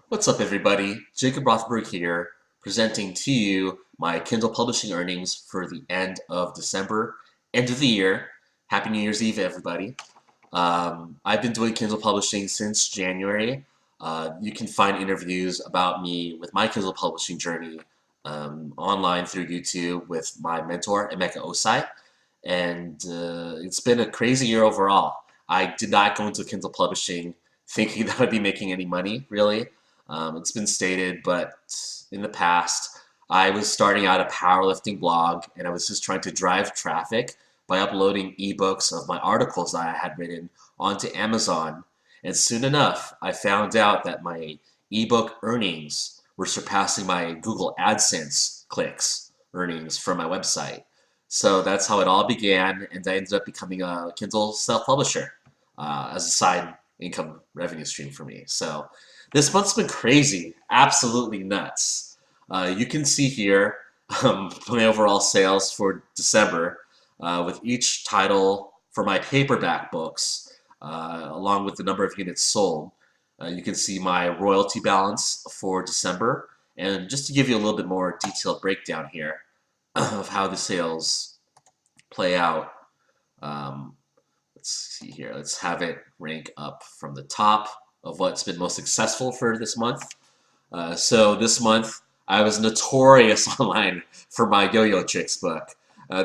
What's up, everybody? Jacob Rothberg here, presenting to you my Kindle publishing earnings for the end of December, end of the year. Happy New Year's Eve, everybody. I've been doing Kindle publishing since January. You can find interviews about me with my Kindle publishing journey online through YouTube with my mentor, Emeka Osai. And it's been a crazy year overall. I did not go into Kindle publishing thinking that I'd be making any money, really. It's been stated, but in the past, I was starting out a powerlifting blog and I was just trying to drive traffic by uploading ebooks of my articles that I had written onto Amazon. And soon enough, I found out that my ebook earnings were surpassing my Google AdSense clicks earnings from my website. So that's how it all began, and I ended up becoming a Kindle self-publisher as a side income revenue stream for me. So this month's been crazy, absolutely nuts. You can see here my overall sales for December with each title for my paperback books, along with the number of units sold. You can see my royalty balance for December. And just to give you a little bit more detailed breakdown here of how the sales play out, um, let's see here. Let's have it rank up from the top of what's been most successful for this month. So this month, I was notorious online for my Yo-Yo Tricks book.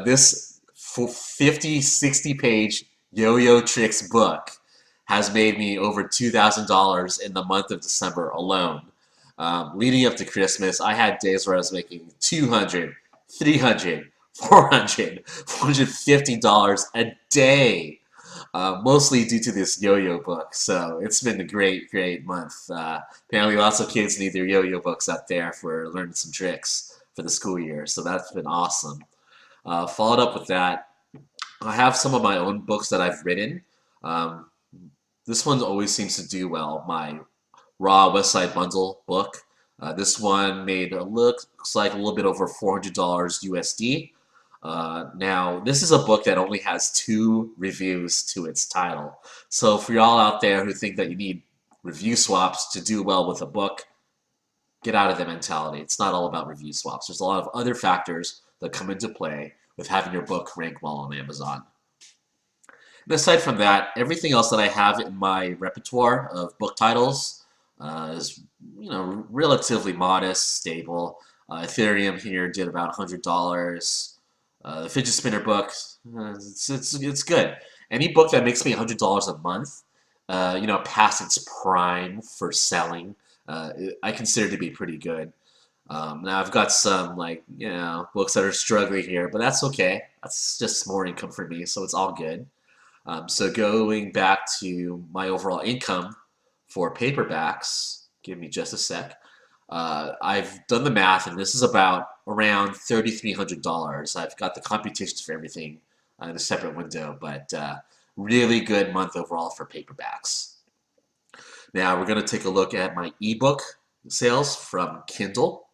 This 50, 60 page Yo-Yo Tricks book has made me over $2,000 in the month of December alone. Leading up to Christmas, I had days where I was making $200, $300, $400, $450 a day, mostly due to this yo-yo book. So it's been a great, great month. Apparently lots of kids need their yo-yo books out there for learning some tricks for the school year. So that's been awesome. Followed up with that, I have some of my own books that I've written. Um, this one always seems to do well. My Raw West Side Bundle book. This one made looks like a little bit over $400 USD. Now, this is a book that only has 2 reviews to its title. So for y'all out there who think that you need review swaps to do well with a book, get out of the mentality. It's not all about review swaps. There's a lot of other factors that come into play with having your book rank well on Amazon. And aside from that, everything else that I have in my repertoire of book titles is, relatively modest, stable. Ethereum here did about $100. The fidget spinner book, it's good. Any book that makes me $100 a month, past its prime for selling, I consider to be pretty good. Now I've got some books that are struggling here, but that's okay. That's just more income for me, so it's all good. So going back to my overall income for paperbacks, give me just a sec. I've done the math, and this is about around $3,300. I've got the computations for everything in a separate window, but really good month overall for paperbacks. Now we're going to take a look at my ebook sales from Kindle.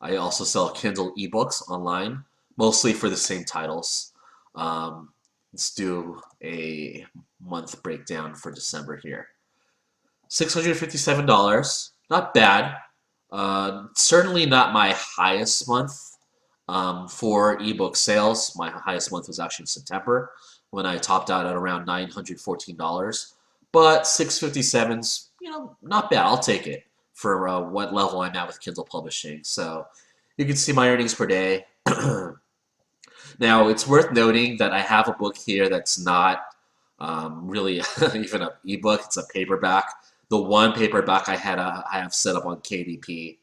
I also sell Kindle ebooks online, mostly for the same titles. Let's do a month breakdown for December here. $657, not bad. Certainly not my highest month for ebook sales. My highest month was actually September when I topped out at around $914. But 657's, not bad. I'll take it for what level I'm at with Kindle publishing. So you can see my earnings per day. Now, it's worth noting that I have a book here that's not really even an ebook. It's a paperback. The one paperback I have set up on KDP.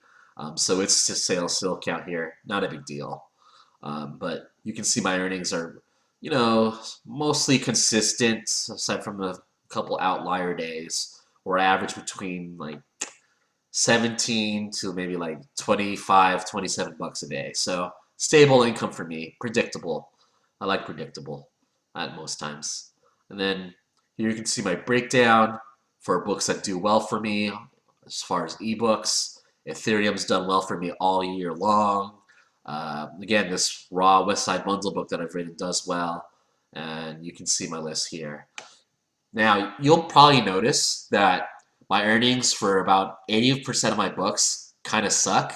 So it's just sales still count here. Not a big deal. But you can see my earnings are, mostly consistent, aside from a couple outlier days where I average between like 17 to maybe like 25, 27 bucks a day. So stable income for me, predictable. I like predictable at most times. And then here you can see my breakdown for books that do well for me as far as ebooks. Ethereum's done well for me all year long. Again, this Raw West Side Bundle book that I've written does well. And you can see my list here. Now, you'll probably notice that My earnings for about 80% of my books kind of suck.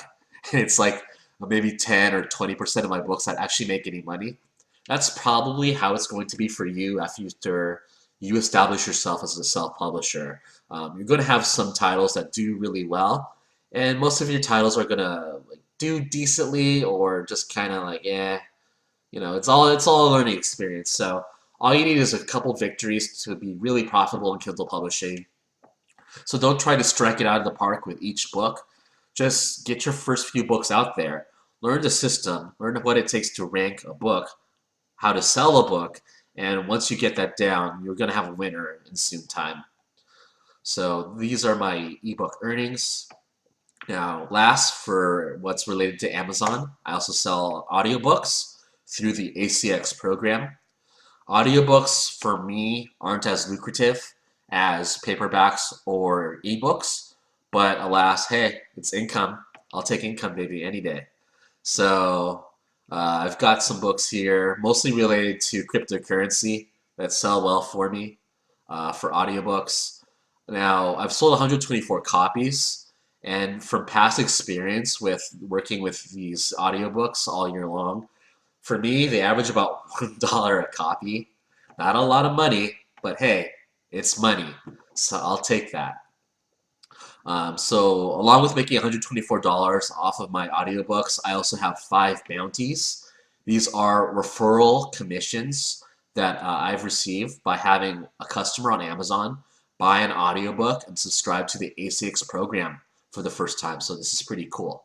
It's like maybe 10 or 20% of my books that actually make any money. That's probably how it's going to be for you after you establish yourself as a self-publisher. You're going to have some titles that do really well, and most of your titles are going to do decently or just kind of like, it's all a learning experience. So all you need is a couple victories to be really profitable in Kindle publishing. So don't try to strike it out of the park with each book. Just get your first few books out there. Learn the system, learn what it takes to rank a book, how to sell a book, and once you get that down, you're going to have a winner in soon time. So these are my ebook earnings. Now, last, for what's related to Amazon, I also sell audiobooks through the ACX program. Audiobooks for me aren't as lucrative as paperbacks or ebooks, but alas, hey, it's income. I'll take income, baby, any day. So I've got some books here, mostly related to cryptocurrency that sell well for me for audiobooks. Now, I've sold 124 copies, and from past experience with working with these audiobooks all year long, for me, they average about $1 a copy. Not a lot of money, but hey, it's money, so I'll take that. So along with making $124 off of my audiobooks, I also have 5 bounties. These are referral commissions that I've received by having a customer on Amazon buy an audiobook and subscribe to the ACX program for the first time. So this is pretty cool.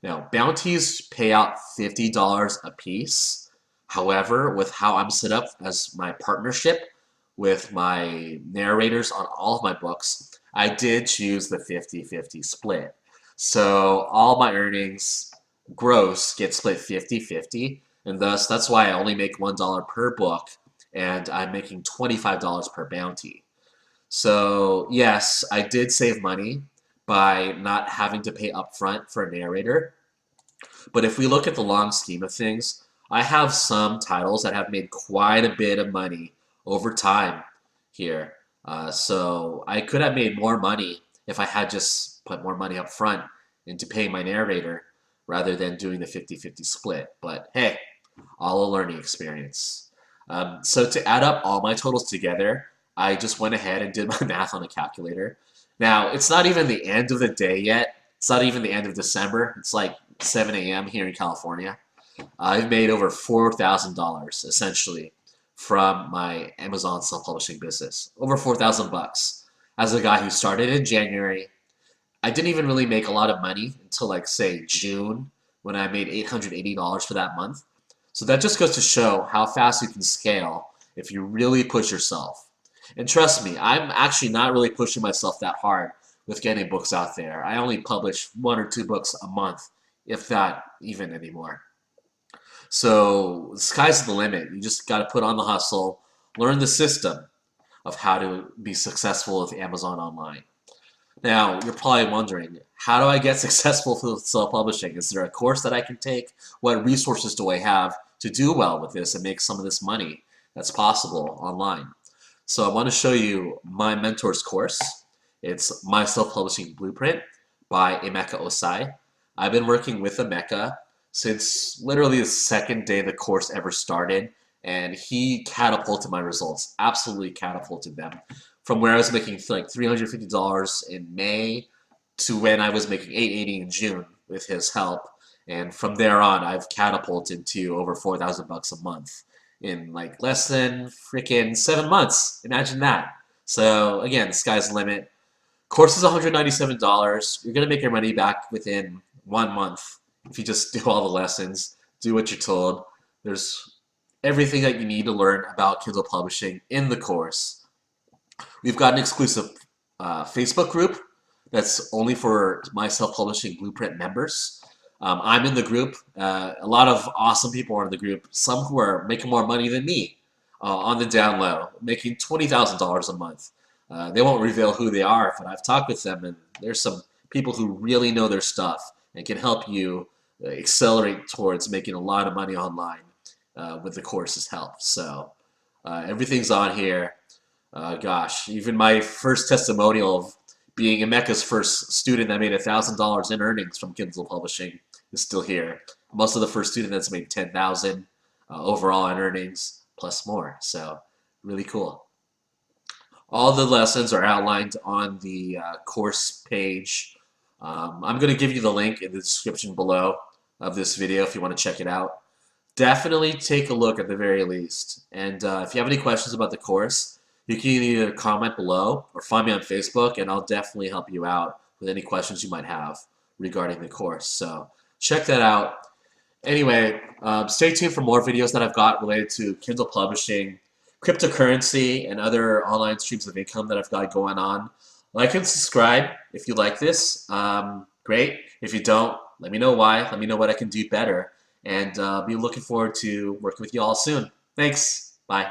Now, bounties pay out $50 a piece. However, with how I'm set up as my partnership with my narrators on all of my books, I did choose the 50-50 split. So all my earnings gross get split 50-50, and thus that's why I only make $1 per book, and I'm making $25 per bounty. So yes, I did save money by not having to pay upfront for a narrator. But if we look at the long scheme of things, I have some titles that have made quite a bit of money over time here. So I could have made more money if I had just put more money up front into paying my narrator rather than doing the 50-50 split. But hey, all a learning experience. So to add up all my totals together, I just went ahead and did my math on a calculator. Now, it's not even the end of the day yet. It's not even the end of December. It's like 7 a.m. here in California. I've made over $4,000 essentially from my Amazon self-publishing business. Over 4,000 bucks. As a guy who started in January, I didn't even really make a lot of money until like say June when I made $880 for that month. So that just goes to show how fast you can scale if you really push yourself. And trust me, I'm actually not really pushing myself that hard with getting books out there. I only publish 1 or 2 books a month, if that even anymore. So the sky's the limit. You just got to put on the hustle, learn the system of how to be successful with Amazon online. Now, you're probably wondering, how do I get successful with self-publishing? Is there a course that I can take? What resources do I have to do well with this and make some of this money that's possible online? So I want to show you my mentor's course. It's My Self-Publishing Blueprint by Emeka Osai. I've been working with Emeka since literally the second day the course ever started, and he catapulted my results, absolutely catapulted them. From where I was making like $350 in May to when I was making $880 in June with his help. And from there on, I've catapulted to over 4,000 bucks a month in like less than freaking 7 months. Imagine that. So again, the sky's the limit. Course is $197. You're gonna make your money back within 1 month if you just do all the lessons, do what you're told. There's everything that you need to learn about Kindle publishing in the course. We've got an exclusive Facebook group that's only for My Self-Publishing Blueprint members. I'm in the group. A lot of awesome people are in the group. Some who are making more money than me on the down low, making $20,000 a month. They won't reveal who they are, but I've talked with them, and there's some people who really know their stuff and can help you accelerate towards making a lot of money online with the course's help. So everything's on here. Gosh, even my first testimonial of being Emeka's first student that made $1,000 in earnings from Kindle publishing is still here. I'm also the first student that's made 10,000 overall in earnings plus more. So really cool. All the lessons are outlined on the course page. I'm going to give you the link in the description below of this video if you want to check it out. Definitely take a look at the very least. And if you have any questions about the course, you can either comment below or find me on Facebook, and I'll definitely help you out with any questions you might have regarding the course. So check that out. Anyway, stay tuned for more videos that I've got related to Kindle publishing, cryptocurrency, and other online streams of income that I've got going on. Like and subscribe if you like this. Great. If you don't, let me know why. Let me know what I can do better. And be looking forward to working with you all soon. Thanks. Bye.